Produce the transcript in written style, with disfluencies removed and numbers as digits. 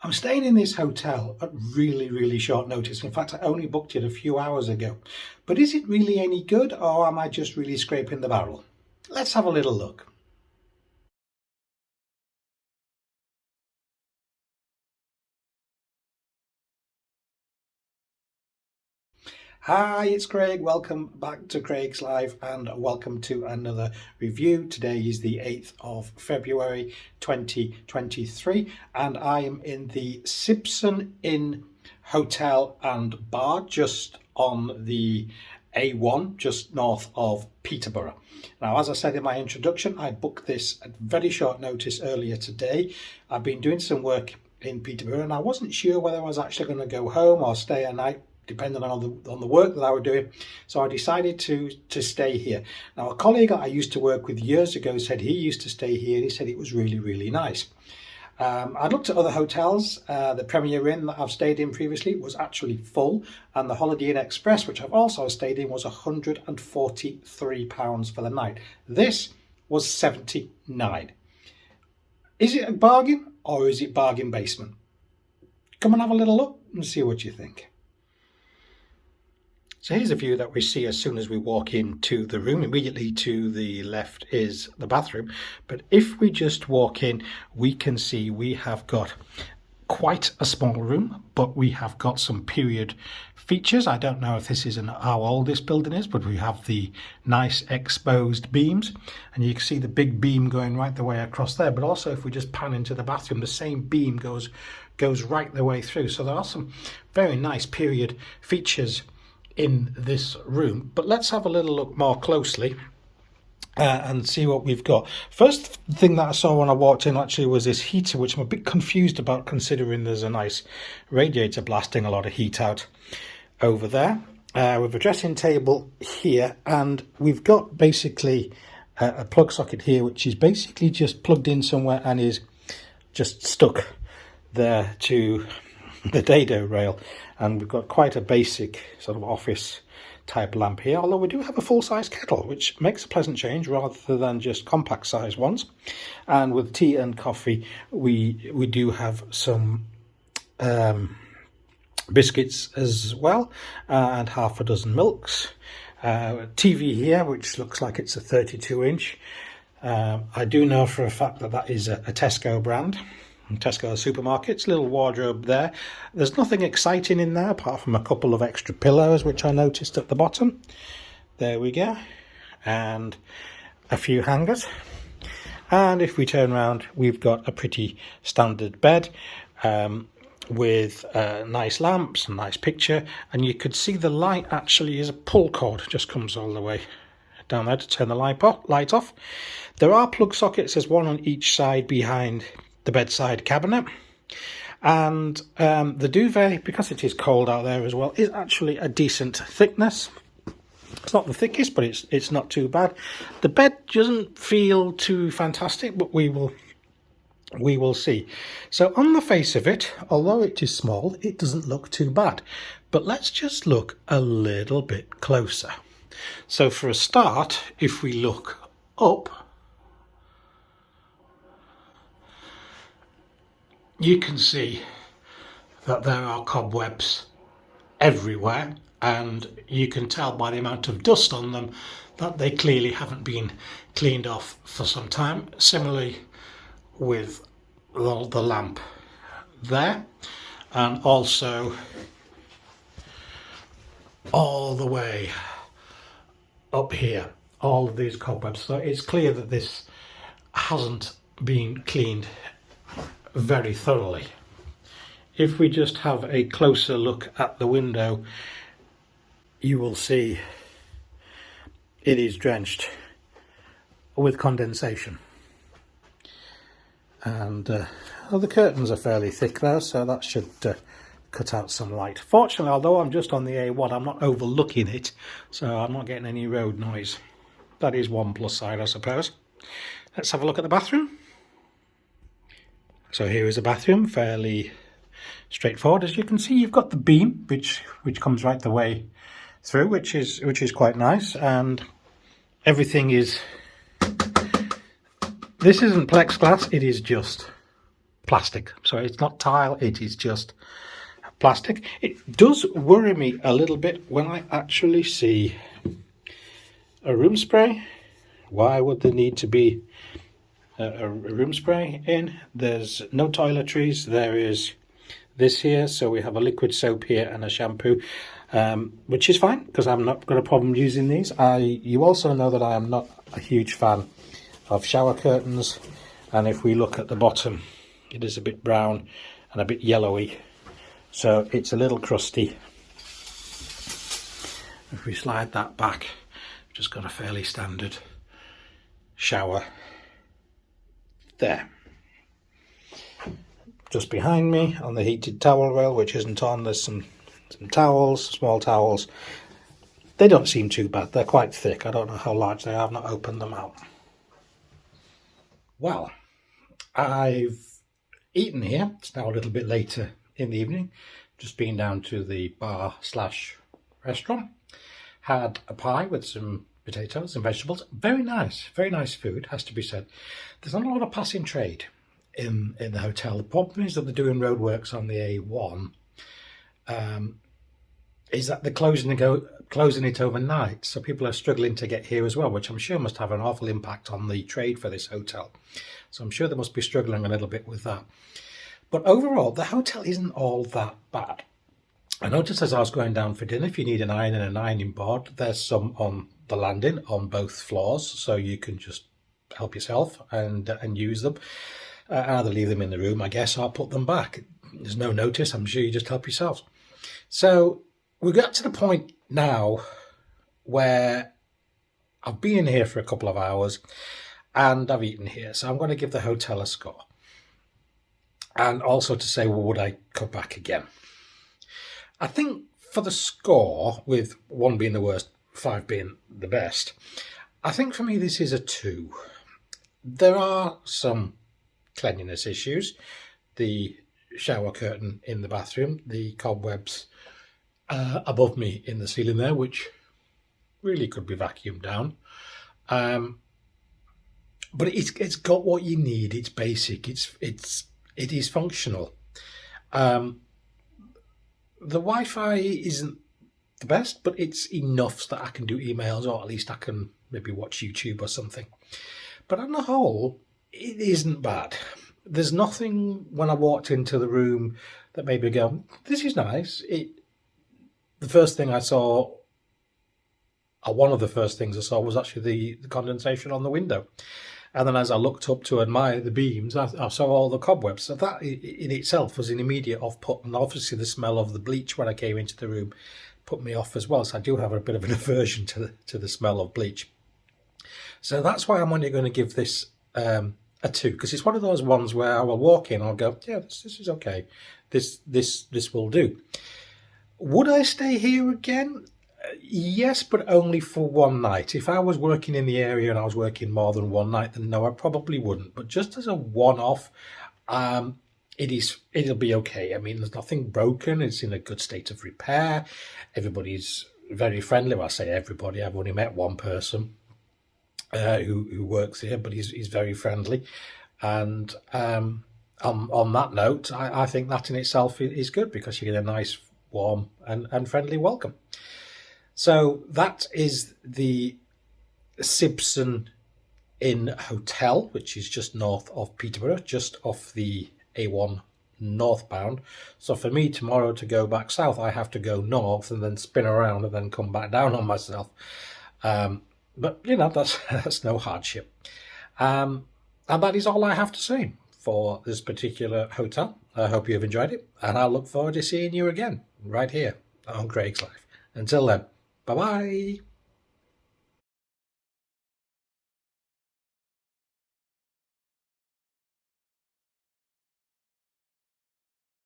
I'm staying in this hotel at really short notice. In fact, I only booked it a few hours ago. But is it really any good, or am I just really scraping the barrel? Let's have a little look. Hi, it's Craig. Welcome back to Craig's Live and welcome to another review. Today is the 8th of February 2023 and I am in the Sibson Inn Hotel and Bar just on the A1 just north of Peterborough. Now, as I said in my introduction, I booked this at very short notice earlier today. I've been doing some work in Peterborough and I wasn't sure whether I was actually going to go home or stay a night, depending on the work that I was doing. So I decided to stay here. Now, a colleague I used to work with years ago said he used to stay here and he said it was really nice. I looked at other hotels. The Premier Inn that I've stayed in previously was actually full, and the Holiday Inn Express, which I've also stayed in, was £143 for the night. This was £79. Is it a bargain or is it bargain basement? Come and have a little look and see what you think. So here's a view that we see as soon as we walk into the room. Immediately to the left is the bathroom. But if we just walk in, we can see we have got quite a small room, but we have got some period features. I don't know if this is how old this building is, but we have the nice exposed beams. And you can see the big beam going right the way across there. But also if we just pan into the bathroom, the same beam goes right the way through. So there are some very nice period features in this room, but let's have a little look more closely and see what we've got. First thing that I saw when I walked in actually was this heater, which I'm a bit confused about considering there's a nice radiator blasting a lot of heat out over there. With a dressing table here, and we've got basically a plug socket here, which is basically just plugged in somewhere and is just stuck there to the dado rail. And we've got quite a basic sort of office type lamp here, although we do have a full-size kettle, which makes a pleasant change rather than just compact size ones. And with tea and coffee, we do have some biscuits as well, and half a dozen milks. TV here, which looks like it's a 32-inch. I do know for a fact that that is a Tesco brand. Tesco supermarkets, little wardrobe there. There's nothing exciting in there apart from a couple of extra pillows, which I noticed at the bottom. There we go. And a few hangers. And if we turn around, we've got a pretty standard bed with nice lamps, a nice picture. And you could see the light actually is a pull cord, just comes all the way down there to turn the light off. There are plug sockets, there's one on each side behind the bedside cabinet, and the duvet, because it is cold out there as well, is actually a decent thickness. It's not the thickest, but it's not too bad. The bed doesn't feel too fantastic, but we will see. So on the face of it, although it is small, it doesn't look too bad. But let's just look a little bit closer. So for a start, if we look up, you can see that there are cobwebs everywhere, and you can tell by the amount of dust on them that they clearly haven't been cleaned off for some time. Similarly with the lamp there, and also all the way up here, all of these cobwebs. So it's clear that this hasn't been cleaned very thoroughly. If we just have a closer look at the window, you will see it is drenched with condensation. And the curtains are fairly thick though, so that should cut out some light. Fortunately, although I'm just on the A1, I'm not overlooking it, so I'm not getting any road noise. That is one plus side, I suppose. Let's have a look at the bathroom. So here is a bathroom, fairly straightforward. As you can see, you've got the beam, which comes right the way through, which is quite nice, and everything is. This isn't plexiglass; it is just plastic. So it's not tile, it is just plastic. It does worry me a little bit when I actually see a room spray. Why would there need to be a room spray in? There's no toiletries. There is this here, so we have a liquid soap here and a shampoo, which is fine because I'm not got a problem using these. You also know that I am not a huge fan of shower curtains, and if we look at the bottom, it is a bit brown and a bit yellowy, so it's a little crusty. If we slide that back, I've just got a fairly standard shower there. Just behind me on the heated towel rail, which isn't on, there's some towels, small towels. They don't seem too bad. They're quite thick. I don't know how large they are. I've not opened them out. Well, I've eaten here. It's now a little bit later in the evening. Just been down to the bar / restaurant. Had a pie with some potatoes and vegetables. Very nice food, has to be said. There's not a lot of passing trade in the hotel. The problem is that they're doing roadworks on the A1. Is that they're closing it overnight, so people are struggling to get here as well, which I'm sure must have an awful impact on the trade for this hotel. So I'm sure they must be struggling a little bit with that. But overall, the hotel isn't all that bad. I noticed as I was going down for dinner, if you need an iron and an ironing board, there's some on the landing on both floors, so you can just help yourself and use them. Either leave them in the room, I guess, or put them back. There's no notice. I'm sure you just help yourselves. So we got to the point now where I've been in here for a couple of hours and I've eaten here. So I'm going to give the hotel a score. And also to say, well, would I come back again? I think for the score, with 1 being the worst, 5 being the best, I think for me this is a 2. There are some cleanliness issues. The shower curtain in the bathroom, the cobwebs above me in the ceiling there, which really could be vacuumed down. But it's got what you need. It's basic. It is functional. The Wi-Fi isn't the best, but it's enough so that I can do emails, or at least I can maybe watch YouTube or something. But on the whole, it isn't bad. There's nothing when I walked into the room that made me go, this is nice. The first thing I saw, or one of the first things I saw, was actually the condensation on the window. And then as I looked up to admire the beams, I saw all the cobwebs. So that in itself was an immediate off-put. And obviously the smell of the bleach when I came into the room put me off as well. So I do have a bit of an aversion to the smell of bleach. So that's why I'm only going to give this a 2, because it's one of those ones where I will walk in, I'll go, yeah, this is okay. This will do. Would I stay here again? Yes, but only for one night. If I was working in the area and I was working more than one night, then no, I probably wouldn't. But just as a one-off, it'll be okay. I mean, there's nothing broken. It's in a good state of repair. Everybody's very friendly. Well, I say everybody. I've only met one person who works here, but he's very friendly. And on that note, I think that in itself is good, because you get a nice, warm and friendly welcome. So that is the Sibson Inn Hotel, which is just north of Peterborough, just off the A1 northbound. So for me tomorrow to go back south, I have to go north and then spin around and then come back down on myself. But, you know, that's no hardship. And that is all I have to say for this particular hotel. I hope you have enjoyed it, and I look forward to seeing you again right here on Craig's Life. Until then, bye-bye.